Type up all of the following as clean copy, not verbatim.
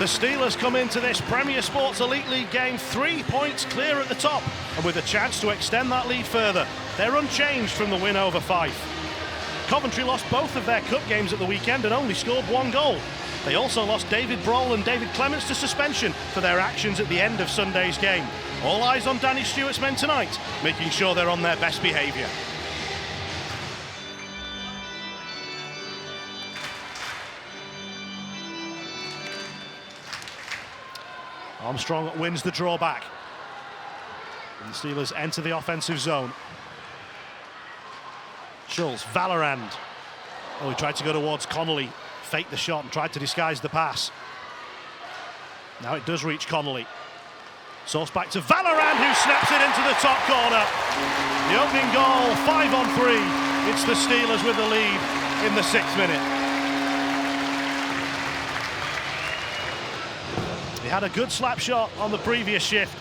The Steelers come into this Premier Sports Elite League game 3 points clear at the top and with a chance to extend that lead further. They're unchanged from the win over Fife. Coventry lost both of their cup games at the weekend and only scored 1 goal. They also lost David Broll and David Clements to suspension for their actions at the end of Sunday's game. All eyes on Danny Stuart's men tonight, making sure they're on their best behaviour. Armstrong wins the drawback. And the Steelers enter the offensive zone. Schulz, Valorand. Oh, he tried to go towards Connolly, faked the shot and tried to disguise the pass. Now it does reach Connolly. Source back to Valorand, who snaps it into the top corner. The opening goal, 5-on-3. It's the Steelers with the lead in the 6th minute. He had a good slap shot on the previous shift,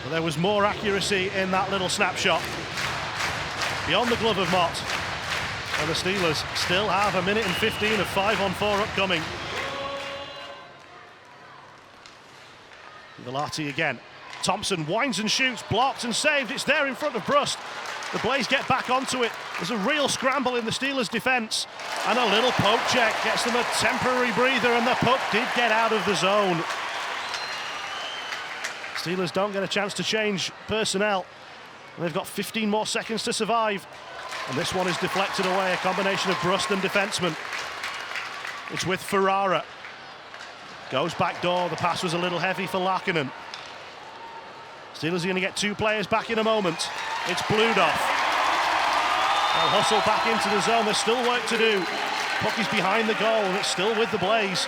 but there was more accuracy in that little snapshot. Beyond the glove of Mott. And the Steelers still have 1 minute and 15 of 5-on-4 upcoming. Velati again. Thompson winds and shoots, blocked and saved. It's there in front of Brust. The Blaze get back onto it. There's a real scramble in the Steelers' defence. And a little poke check gets them a temporary breather, and the puck did get out of the zone. Steelers don't get a chance to change personnel. And they've got 15 more seconds to survive. And this one is deflected away, a combination of Brust and defenseman. It's with Ferrara. Goes back door, the pass was a little heavy for Larkinen. Steelers are going to get 2 players back in a moment. It's Bludoff. They'll hustle back into the zone, there's still work to do. Puck is behind the goal and it's still with the Blaze.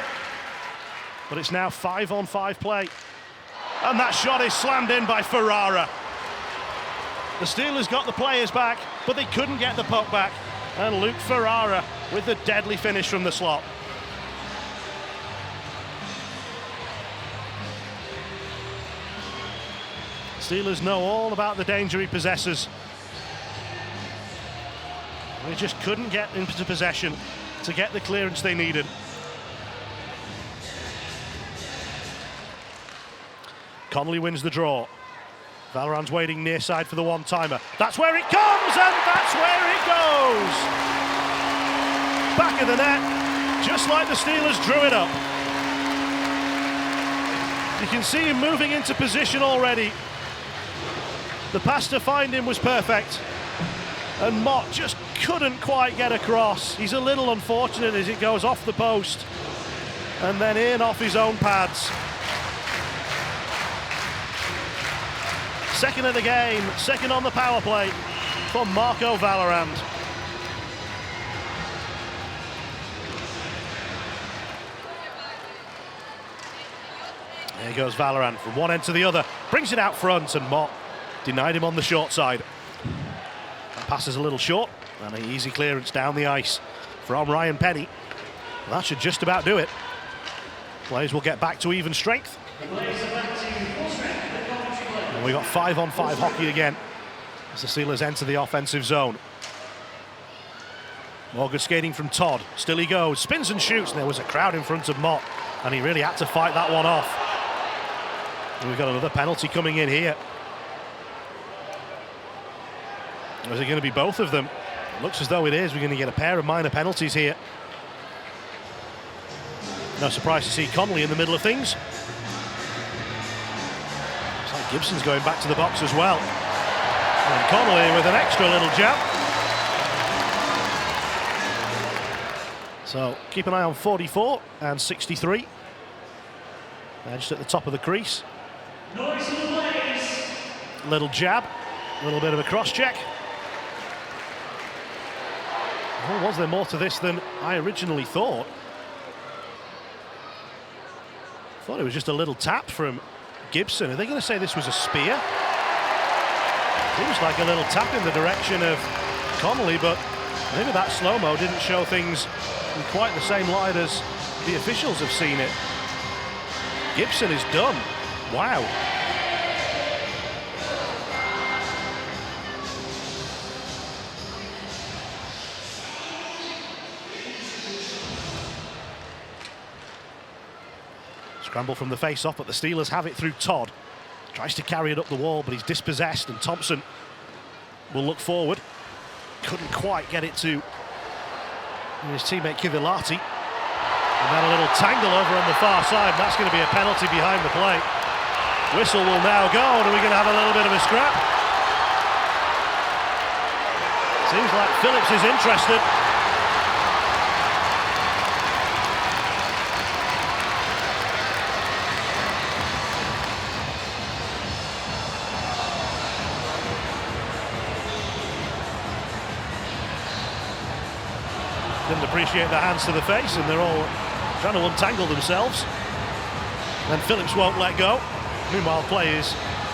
But it's now 5-on-5 play. And that shot is slammed in by Ferrara. The Steelers got the players back, but they couldn't get the puck back. And Luke Ferrara with the deadly finish from the slot. Steelers know all about the danger he possesses. They just couldn't get into possession to get the clearance they needed. Connolly wins the draw. Valorand's waiting near side for the one-timer. That's where it comes, and that's where it goes! Back of the net, just like the Steelers drew it up. You can see him moving into position already. The pass to find him was perfect. And Mott just couldn't quite get across. He's a little unfortunate as it goes off the post. And then in off his own pads. Second of the game, second on the power play for Marco Valorand. There goes Valorand from one end to the other, brings it out front, and Mott denied him on the short side. That pass is a little short, and an easy clearance down the ice from Ryan Penny. That should just about do it. Blaze will get back to even strength. And we got 5-on-5 hockey again as the Steelers enter the offensive zone. More good skating from Todd. Still he goes, spins and shoots, and there was a crowd in front of Mott, and he really had to fight that one off. And we've got another penalty coming in here. Is it going to be both of them? It looks as though it is. We're going to get a pair of minor penalties here. No surprise to see Connolly in the middle of things. Looks like Gibson's going back to the box as well. And Connolly with an extra little jab. So keep an eye on 44 and 63. They're just at the top of the crease. Little jab, a little bit of a cross check. Well, was there more to this than I originally thought? Thought it was just a little tap from Gibson. Are they going to say this was a spear? Seems like a little tap in the direction of Connolly, but maybe that slow-mo didn't show things in quite the same light as the officials have seen it. Gibson is done. Wow. Scramble from the face-off, but the Steelers have it through Todd. Tries to carry it up the wall, but he's dispossessed, and Thompson will look forward. Couldn't quite get it to his teammate Kivilati. And then a little tangle over on the far side. That's going to be a penalty behind the plate. Whistle will now go, and we're going to have a little bit of a scrap. Seems like Phillips is interested. Didn't appreciate the hands to the face, and they're all trying to untangle themselves. Then Phillips won't let go. Meanwhile, play is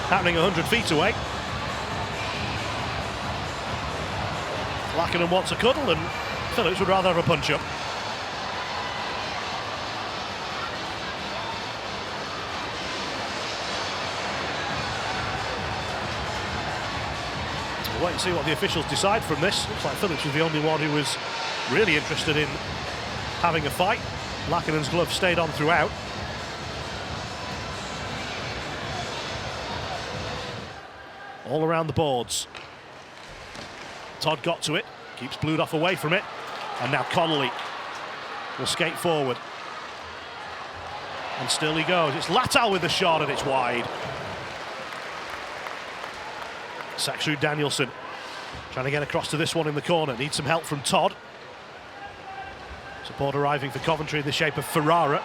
happening 100 feet away. Lackinen wants a cuddle, and Phillips would rather have a punch-up. We'll wait and see what the officials decide from this. Looks like Phillips was the only one who was really interested in having a fight. Lackinen's glove stayed on throughout. All around the boards. Todd got to it, keeps Bludoff away from it, and now Connolly will skate forward. And still he goes. It's Latal with the shot, and it's wide. Saxrud Danielson trying to get across to this one in the corner. Needs some help from Todd. Support arriving for Coventry in the shape of Ferrara.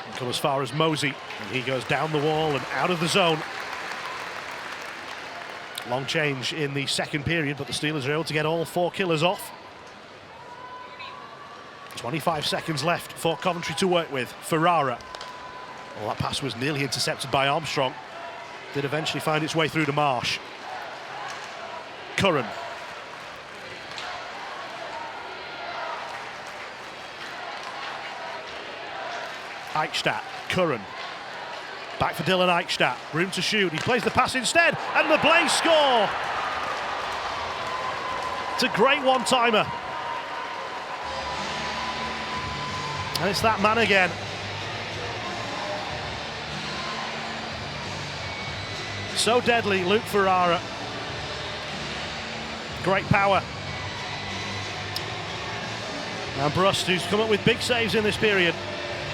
And come as far as Mosey, and he goes down the wall and out of the zone. Long change in the second period, but the Steelers are able to get all four killers off. 25 seconds left for Coventry to work with. Ferrara. Well, that pass was nearly intercepted by Armstrong. Did eventually find its way through to Marsh. Curran. Eichstadt. Curran. Back for Dylan Eichstadt. Room to shoot. He plays the pass instead, and the Blaze score. It's a great one-timer. And it's that man again. So deadly, Luke Ferrara. Great power. And Brust, who's come up with big saves in this period,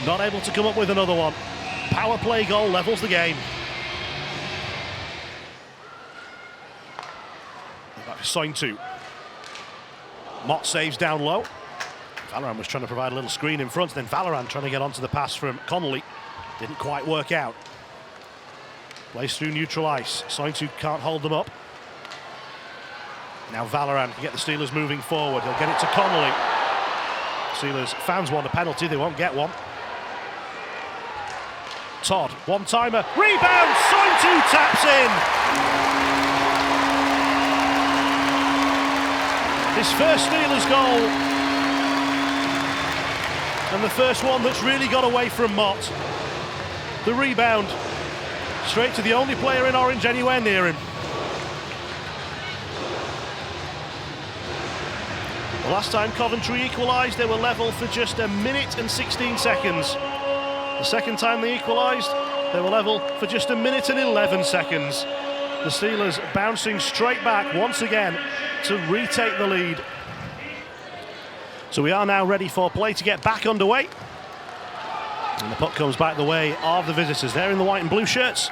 not able to come up with another one. Power play goal levels the game. Back for Sointu. Mott saves down low. Valorant was trying to provide a little screen in front, then Valorant trying to get onto the pass from Connolly. Didn't quite work out. Plays through neutral ice. Sointu can't hold them up. Now Valorant can get the Steelers moving forward. He'll get it to Connolly. Steelers fans want a penalty, they won't get one. Todd, one-timer, rebound, Sointu taps in. His first Steelers goal. And the first one that's really got away from Mott. The rebound, straight to the only player in orange anywhere near him. The last time Coventry equalised, they were level for just a minute and 16 seconds. The second time they equalised, they were level for just a minute and 11 seconds. The Steelers bouncing straight back once again to retake the lead. So we are now ready for play to get back underway. And the puck comes back the way of the visitors. They're in the white and blue shirts.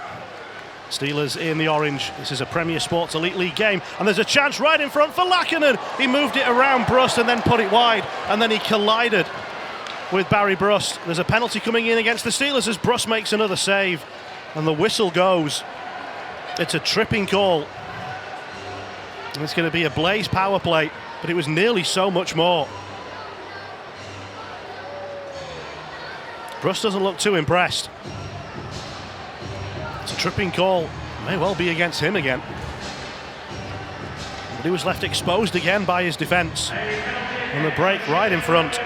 Steelers in the orange. This is a Premier Sports Elite League game, and there's a chance right in front for Lackinen. He moved it around Brust and then put it wide, and then he collided with Barry Brust. There's a penalty coming in against the Steelers as Brust makes another save, and the whistle goes. It's a tripping call. And it's going to be a Blaze power play, but it was nearly so much more. Brust doesn't look too impressed. It's a tripping call. May well be against him again. But he was left exposed again by his defence. And the break right in front.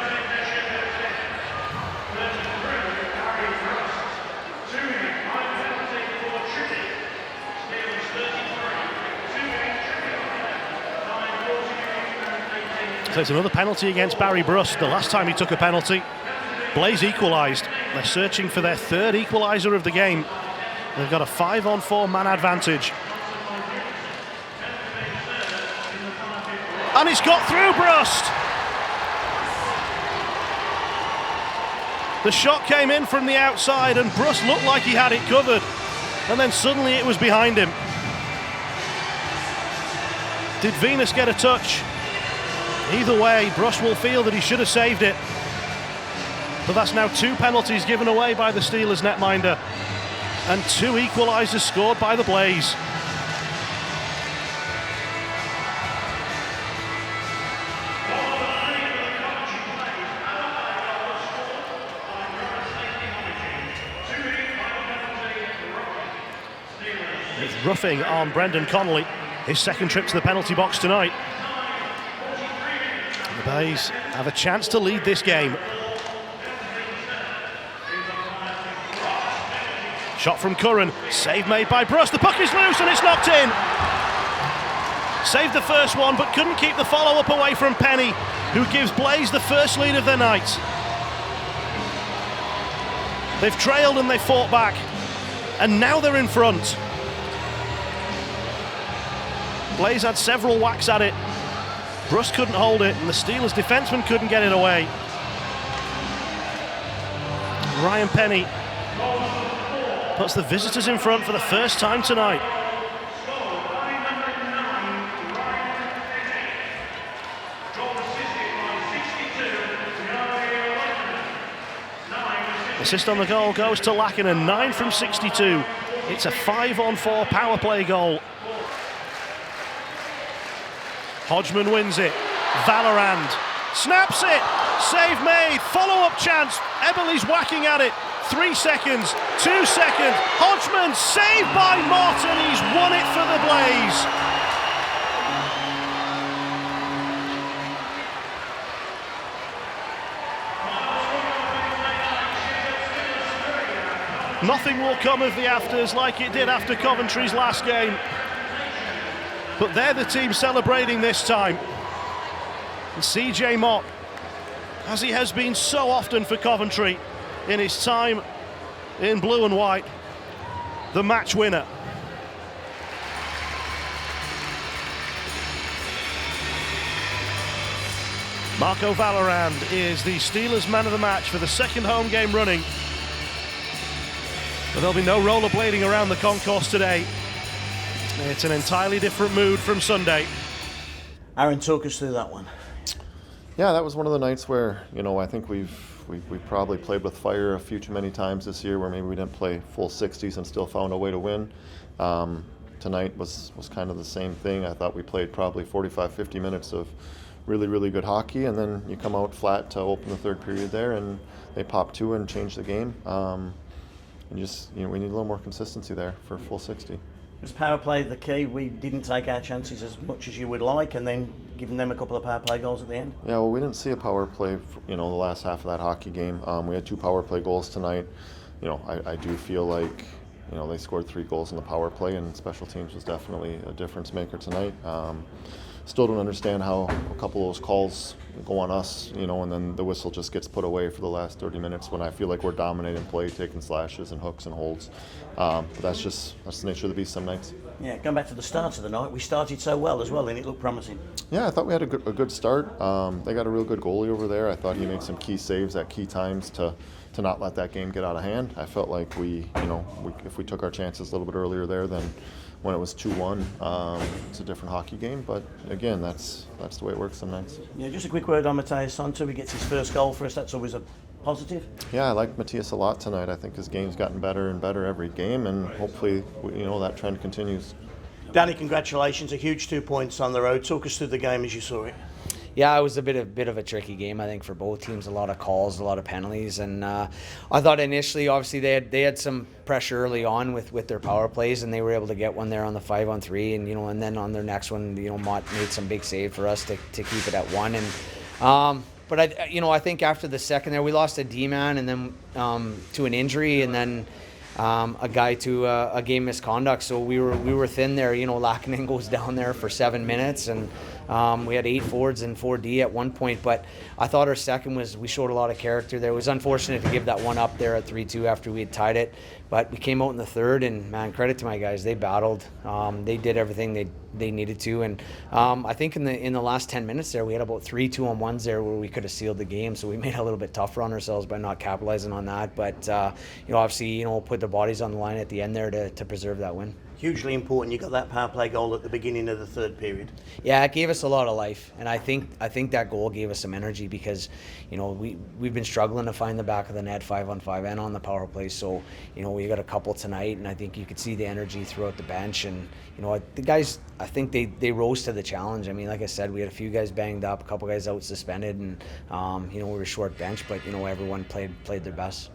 So it's another penalty against Barry Brust. The last time he took a penalty, Blaze equalised. They're searching for their third equaliser of the game. They've got a 5-on-4 man advantage. And it's got through Brust. The shot came in from the outside and Brust looked like he had it covered. And then suddenly it was behind him. Did Venus get a touch? Either way, Brust will feel that he should have saved it. But that's now 2 penalties given away by the Steelers netminder and 2 equalisers scored by the Blaze. It's roughing on Brendan Connolly, his second trip to the penalty box tonight. The Blaze have a chance to lead this game. Shot from Curran, save made by Brust, the puck is loose and it's knocked in. Saved the first one but couldn't keep the follow-up away from Penny, who gives Blaze the first lead of their night. They've trailed and they fought back, and now they're in front. Blaze had several whacks at it. Brust couldn't hold it and the Steelers defenseman couldn't get it away. Ryan Penny puts the visitors in front for the first time tonight. Assist on the goal goes to Lackinen, 9 from 62. It's a 5-on-4 power play goal. Hodgman wins it. Valorand snaps it. Save made. Follow-up chance. Eberle's whacking at it. 3 seconds. 2 seconds. Hodgman saved by Morton. He's won it for the Blaze. Nothing will come of the afters like it did after Coventry's last game. But they're the team celebrating this time. And CJ Mott, as he has been so often for Coventry in his time in blue and white, the match winner. Marco Valorand is the Steelers man of the match for the second home game running. But there'll be no rollerblading around the concourse today. It's an entirely different mood from Sunday. Aaron, talk us through that one. Yeah, that was one of the nights where, I think we probably played with fire a few too many times this year, where maybe we didn't play full 60s and still found a way to win. Tonight was kind of the same thing. I thought we played probably 45, 50 minutes of really, really good hockey, and then you come out flat to open the third period there, and they pop 2 and change the game. And we need a little more consistency there for full 60. Was power play the key? We didn't take our chances as much as you would like, and then giving them a couple of power play goals at the end? Yeah, well, we didn't see a power play, the last half of that hockey game. We had 2 power play goals tonight. I do feel like, they scored 3 goals in the power play, and special teams was definitely a difference maker tonight. Still don't understand how a couple of those calls go on us, and then the whistle just gets put away for the last 30 minutes when I feel like we're dominating play, taking slashes and hooks and holds. But that's the nature of the beast some nights. Yeah, going back to the start of the night, we started so well as well, and it looked promising. Yeah, I thought we had a good start. They got a real good goalie over there. I thought he made some key saves at key times to not let that game get out of hand. I felt like if we took our chances a little bit earlier there, then when it was 2-1, it's a different hockey game. But again, that's the way it works some nights. Yeah, just a quick word on Matthias Sonto. He gets his first goal for us. That's always a positive. Yeah, I like Matthias a lot tonight. I think his game's gotten better and better every game, and hopefully, that trend continues. Danny, congratulations! A huge 2 points on the road. Talk us through the game as you saw it. Yeah, it was a bit of a tricky game, I think, for both teams. A lot of calls, a lot of penalties, and I thought initially, obviously, they had some pressure early on with their power plays, and they were able to get one there on the 5-on-3, and then on their next one, Mott made some big save for us to keep it at 1. And but I think after the second there, we lost a D-man, and then to an injury, and then a guy to a game misconduct. So we were thin there. Lackinen goes down there for 7 minutes, and We had 8 forwards and 4D at one point, but I thought our second we showed a lot of character there. It was unfortunate to give that one up there at 3-2 after we had tied it, but we came out in the third, and man, credit to my guys. They battled. They did everything they needed to, and I think in the last 10 minutes there, we had about 3 2-on-1s there where we could have sealed the game, so we made it a little bit tougher on ourselves by not capitalizing on that, but obviously, put the bodies on the line at the end there to preserve that win. Hugely important. You got that power play goal at the beginning of the third period. Yeah, it gave us a lot of life, and I think that goal gave us some energy because, we've been struggling to find the back of the net 5-on-5 and on the power play. So, we got a couple tonight, and I think you could see the energy throughout the bench. And the guys, I think they rose to the challenge. I mean, like I said, we had a few guys banged up, a couple guys out suspended, and we were short bench, but everyone played their best.